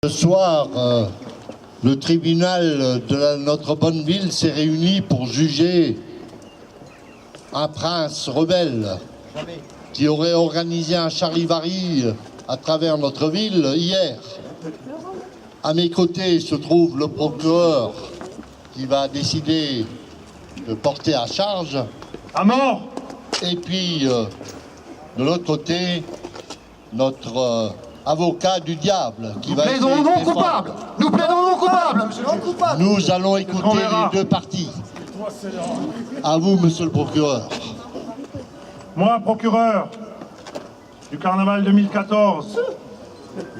Ce soir, le tribunal de notre bonne ville s'est réuni pour juger un prince rebelle qui aurait organisé un charivari à travers notre ville hier. À mes côtés se trouve le procureur qui va décider de porter à charge. À mort! Et puis, de l'autre côté, notre avocat du diable qui va essayer de défendre. Nous plaidons non coupable, monsieur le juge. Nous allons écouter les deux parties. À vous, monsieur le procureur. Moi, procureur du carnaval 2014,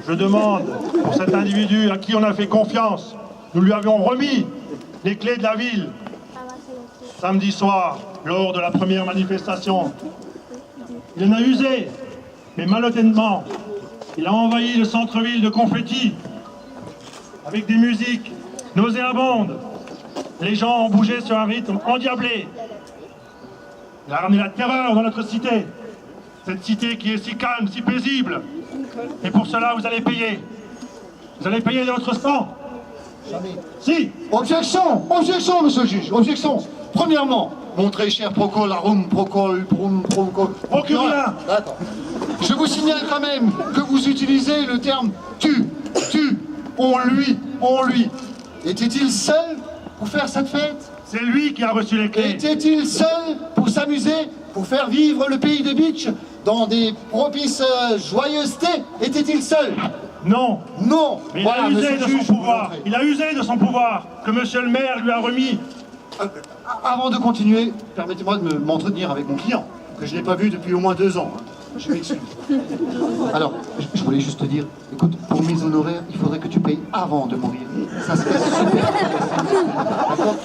je demande pour cet individu à qui on a fait confiance, nous lui avions remis les clés de la ville samedi soir, lors de la première manifestation. Il en a usé, mais malhonnêtement, il a envahi le centre-ville de confettis, avec des musiques nauséabondes. Les gens ont bougé sur un rythme endiablé. Il a ramené la terreur dans notre cité. Cette cité qui est si calme, si paisible. Et pour cela, vous allez payer. Vous allez payer de votre sang. Si. Objection, objection, monsieur le juge, objection. Premièrement, mon très cher procol, arum, procol, prum, procol. Procureur. D'accord. Je vous signale quand même que vous utilisez le terme tu, on lui. Était-il seul pour faire cette fête? C'est lui qui a reçu les clés. Était-il seul pour s'amuser, pour faire vivre le pays de Beach dans des propices joyeusetés? Était-il seul? Non. Non. Mais Voilà, il a usé monsieur de le juge, son pouvoir. Il a usé de son pouvoir que monsieur le maire lui a remis. Avant de continuer, permettez-moi de m'entretenir avec mon client, que je n'ai pas vu depuis au moins 2 ans. Je m'excuse. Alors, je voulais juste te dire, écoute, pour mes honoraires, il faudrait que tu payes avant de mourir. Ça serait super. D'accord?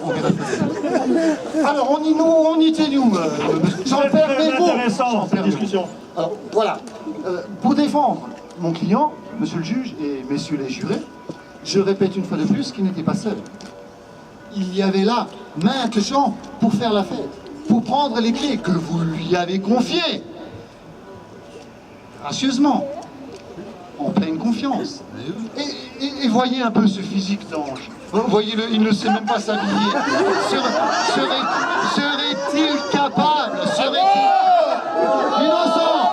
On verra ça. Alors, on y était nous. J'en perds mes mots. Intéressant cette discussion. Alors, voilà. Pour défendre mon client, monsieur le juge et messieurs les jurés, je répète une fois de plus qu'il n'était pas seul. Il y avait là maintes gens pour faire la fête, pour prendre les clés que vous lui avez confiées. Gracieusement, en pleine confiance. Et voyez un peu ce physique d'ange. Voyez-le, il ne sait même pas s'habiller. Serait-il capable? Innocent!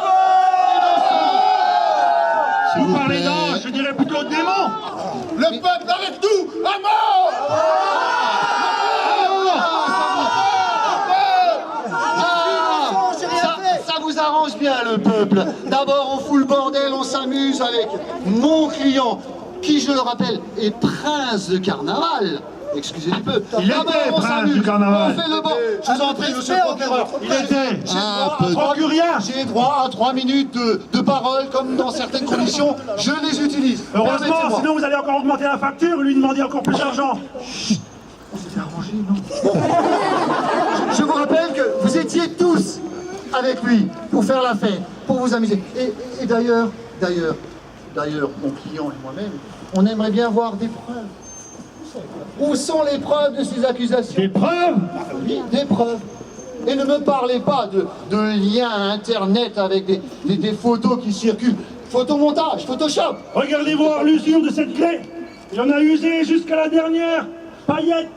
Vous parlez d'ange, je dirais plutôt démon. Le peuple avec nous, à mort! Ça vous arrange bien le peuple. D'abord on fout le bordel, on s'amuse avec mon client, qui je le rappelle est prince de carnaval. Excusez du peu. Il était prince du carnaval. On fait le bon. Je vous en prie, monsieur le procureur. Il était. J'ai droit à 3 minutes de parole, comme dans certaines conditions, je les utilise. Heureusement, sinon vous allez encore augmenter la facture et lui demander encore plus d'argent. On s'était arrangé, non? Bon. Je vous rappelle que vous étiez tous avec lui pour faire la fête, pour vous amuser. Et d'ailleurs, mon client et moi-même, on aimerait bien voir des preuves. Où sont les preuves de ces accusations? Des preuves? Oui, des preuves. Et ne me parlez pas de liens internet avec des photos qui circulent. Photomontage, Photoshop. Regardez voir l'usure de cette clé. Il en a usé jusqu'à la dernière paillette.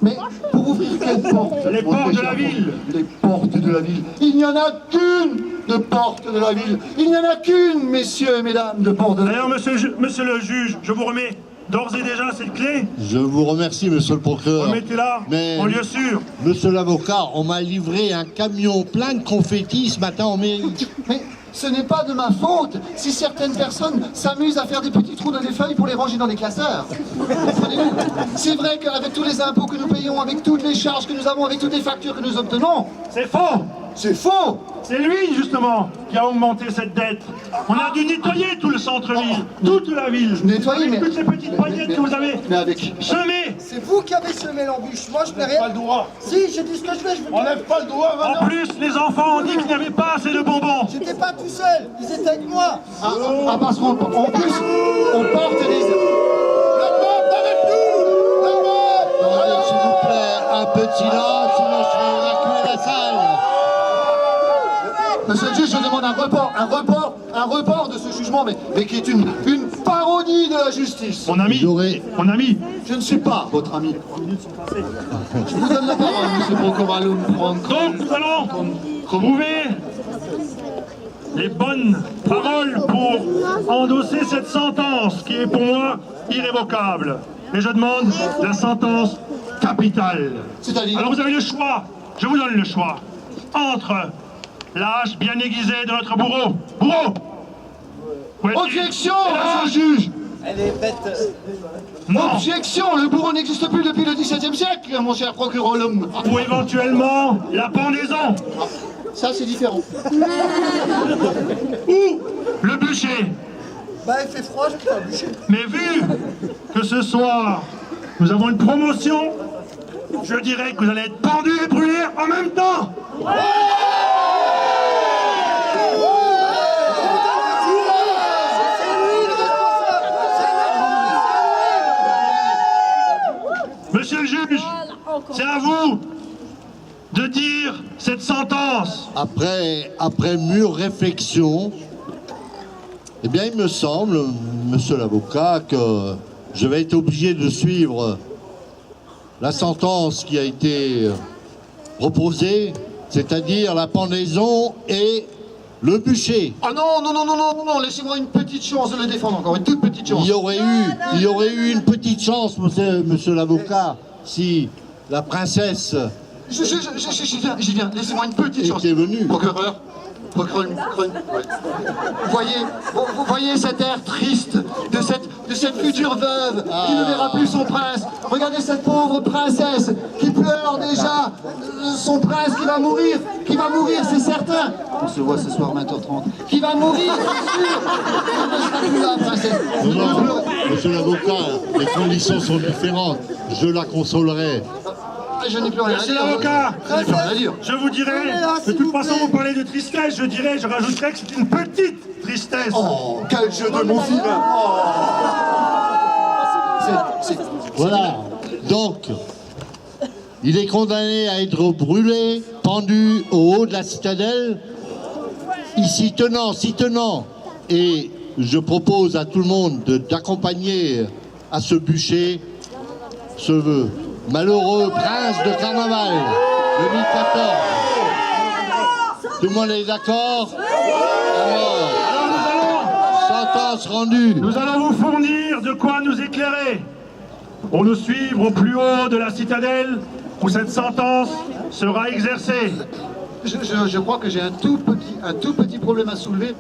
Mais pour ouvrir quelle porte? Les portes de la ville. Les portes de la ville. Il n'y en a qu'une de porte de la ville. Il n'y en a qu'une, messieurs et mesdames, de porte de la ville. D'ailleurs, monsieur le juge, je vous remets d'ores et déjà cette clé. Je vous remercie, monsieur le procureur. Remettez-la en lieu sûr. Monsieur l'avocat, on m'a livré un camion plein de confettis ce matin en mairie. Mais ce n'est pas de ma faute si certaines personnes s'amusent à faire des petits trous dans les feuilles pour les ranger dans les classeurs. Comprenez-vous? C'est vrai qu'avec tous les impôts que nous payons, avec toutes les charges que nous avons, avec toutes les factures que nous obtenons, C'est faux. c'est faux. C'est lui, justement, qui a augmenté cette dette. On a dû nettoyer tout le centre-ville, toute la ville. Nettoyer, avec mais- toutes ces petites paillettes que vous avez Mais avec... semées. C'est vous qui avez semé l'embûche, moi je n'ai Pas rien. le droit. Si, j'ai dit ce que je veux, je veux On lève pas le doigt En maintenant. plus, les enfants ont dit qu'il n'y avait pas assez de bonbons. J'étais pas tout seul, ils étaient avec moi. parce qu'en plus, on porte des... Le peuple avec nous. Le peuple. Attendez, s'il vous plaît, un peu de silence, sinon je vais évacuer la salle. Monsieur le juge, je demande un report de ce jugement, mais qui est une parodie. la justice. Mon ami, Vous aurez- mon ami, Je ne suis pas votre ami. Je vous donne la parole, monsieur Procoralum. donc nous allons trouver les bonnes paroles pour endosser cette sentence qui est pour moi irrévocable. Mais je demande la sentence capitale. C'est-à-dire Alors vous avez le choix, je vous donne le choix, entre l'âge bien aiguisé de notre bourreau. Bourreau! Objection, monsieur le juge. Elle est bête. Non! Objection, le bourreau n'existe plus depuis le XVIIe siècle, mon cher procureur Lhomme. Ou éventuellement la pendaison. Ça, c'est différent. Ou le bûcher. Bah, il fait froid, je peux pas bûcher. Mais vu que ce soir, nous avons une promotion, je dirais que vous allez être pendus et brûlés en même temps. C'est lui le responsable. Monsieur le juge, c'est à vous de dire cette sentence. Après mûre réflexion, eh bien, il me semble, monsieur l'avocat, que je vais être obligé de suivre la sentence qui a été proposée, c'est-à-dire la pendaison et le bûcher. Ah non, non, non, non, non, non, laissez-moi une petite chance de le défendre encore, une toute petite chance. Il y aurait eu une petite chance, monsieur l'avocat, si la princesse J'y viens, laissez-moi une petite chance. était venue. Procureur, ouais. Vous voyez cet air triste de cette future veuve qui ne verra plus son prince. Regardez cette pauvre princesse qui pleure déjà son prince qui va mourir, c'est certain. On se voit ce soir 20h30. Qui va mourir, c'est sûr. Elle ne sera plus là, princesse. Non, monsieur l'avocat, les conditions sont différentes. Je la consolerai. Je n'ai plus rien à Monsieur dire. l'avocat, Je n'ai plus rien à dire. je vous dirais, de toute façon vous parlez de tristesse, je rajouterais que c'est une petite tristesse. Oh, quel jeu de mots vilain. Voilà. Donc, il est condamné à être brûlé, pendu au haut de la citadelle, s'y tenant. Et je propose à tout le monde d'accompagner à ce bûcher ce malheureux prince de carnaval 2014. Tout le monde est d'accord? Alors, sentence rendue. Nous allons vous fournir de quoi nous éclairer pour nous suivre au plus haut de la citadelle où cette sentence sera exercée. Je crois que j'ai un tout petit problème à soulever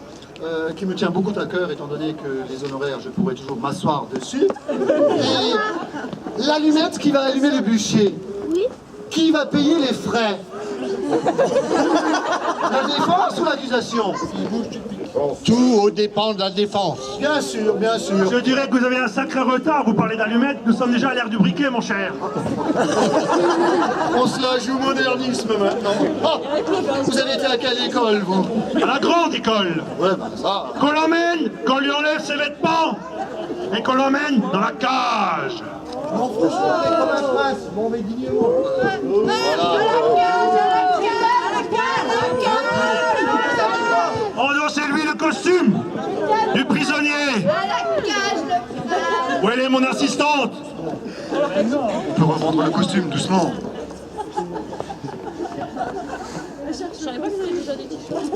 qui me tient beaucoup à cœur étant donné que les honoraires, je pourrais toujours m'asseoir dessus. Et l'allumette qui va allumer le bûcher, qui va payer les frais? La défense ou l'accusation? Tout dépend de la défense. Bien sûr, bien sûr. Je dirais que vous avez un sacré retard, vous parlez d'allumettes, nous sommes déjà à l'ère du briquet, mon cher. On se la joue modernisme maintenant. Ah, vous avez été à quelle école, vous? À la grande école, Ouais, ben ça. qu'on l'emmène, qu'on lui enlève ses vêtements et qu'on l'emmène dans la cage. Non, franchement, on est comme un prince. Bon, mais dignez-moi. Endossez-lui le costume du prisonnier. Où elle est mon assistante? On peut revendre le costume doucement. Je savais pas que vous avez déjà des t-shirts.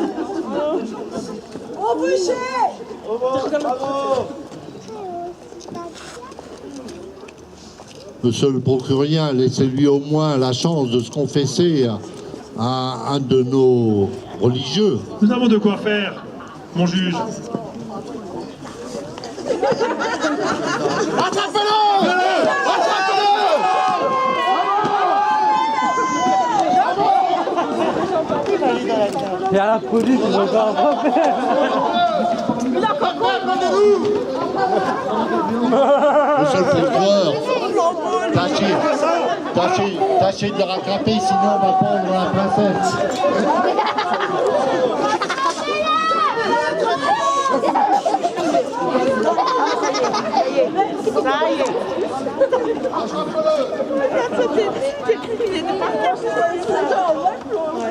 Au bûcher! Bravo! Monsieur le procureur, laissez-lui au moins la chance de se confesser à un de nos religieux. Nous avons de quoi faire, mon juge. Attrapez-le! Et à la police, ils vont pas attraper. Monsieur le procureur, tâchez de le rattraper, sinon on va prendre la princesse.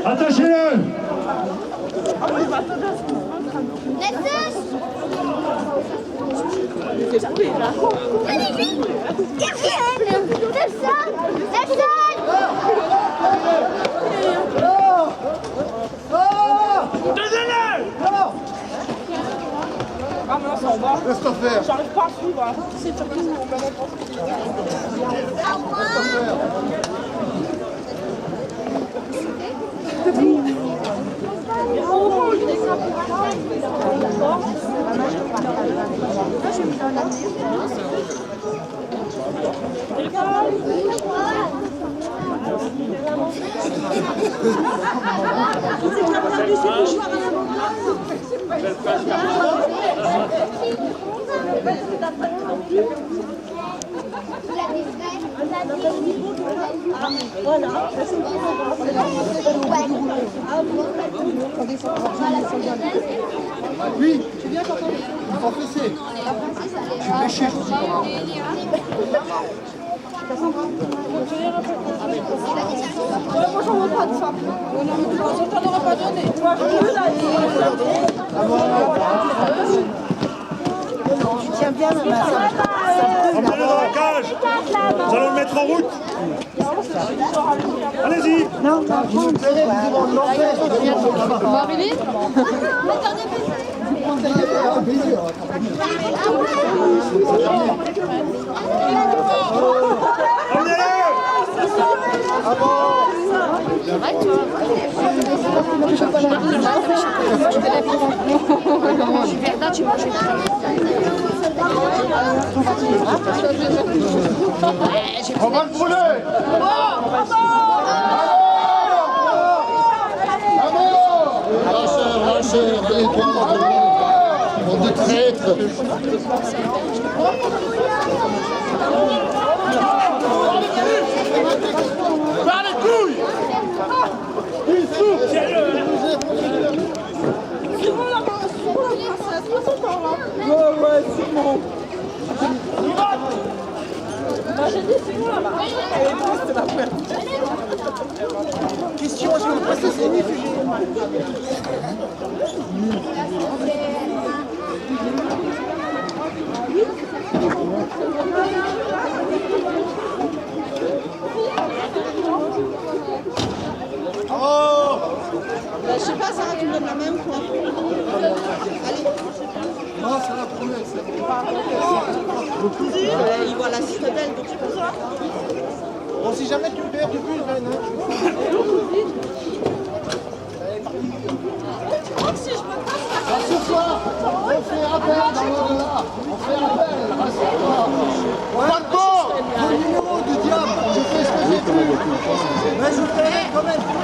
Attachez-le! Laisse-toi faire. J'arrive pas à suivre. C'est surtout au moment Oui, c'est bien t'entends. Il faut fesser. Je suis péché, je vous dis comment. moi j'en veux pas de ça. On t'en aurait pas donné. Moi je veux la Tu tiens bien, maman. Emmenez-le dans la cage. Nous allons le mettre en route. Allez-y. Marilyn On va le brûler. Lâchez, allez-toi, on des traîtres. Par les couilles. Simon la princesse, où sont par là? Ouais, Simon. Bah j'ai dit Simon là-bas. Elle est grosse, c'est la première. Question, je vais vous passer ces réfugiés. Je sais pas, Sarah, tu me donnes la main ou quoi? Allez. Non, c'est la promesse. Il voit la citadelle, donc c'est pour ça. Bon, si jamais tu perds du but, Ben, rassure-toi, on fait appel dans l'au-delà. On fait appel, rassure-toi. Marco, mon numéro du diable, je fais ce que j'ai pu. Mais je ferai quand même.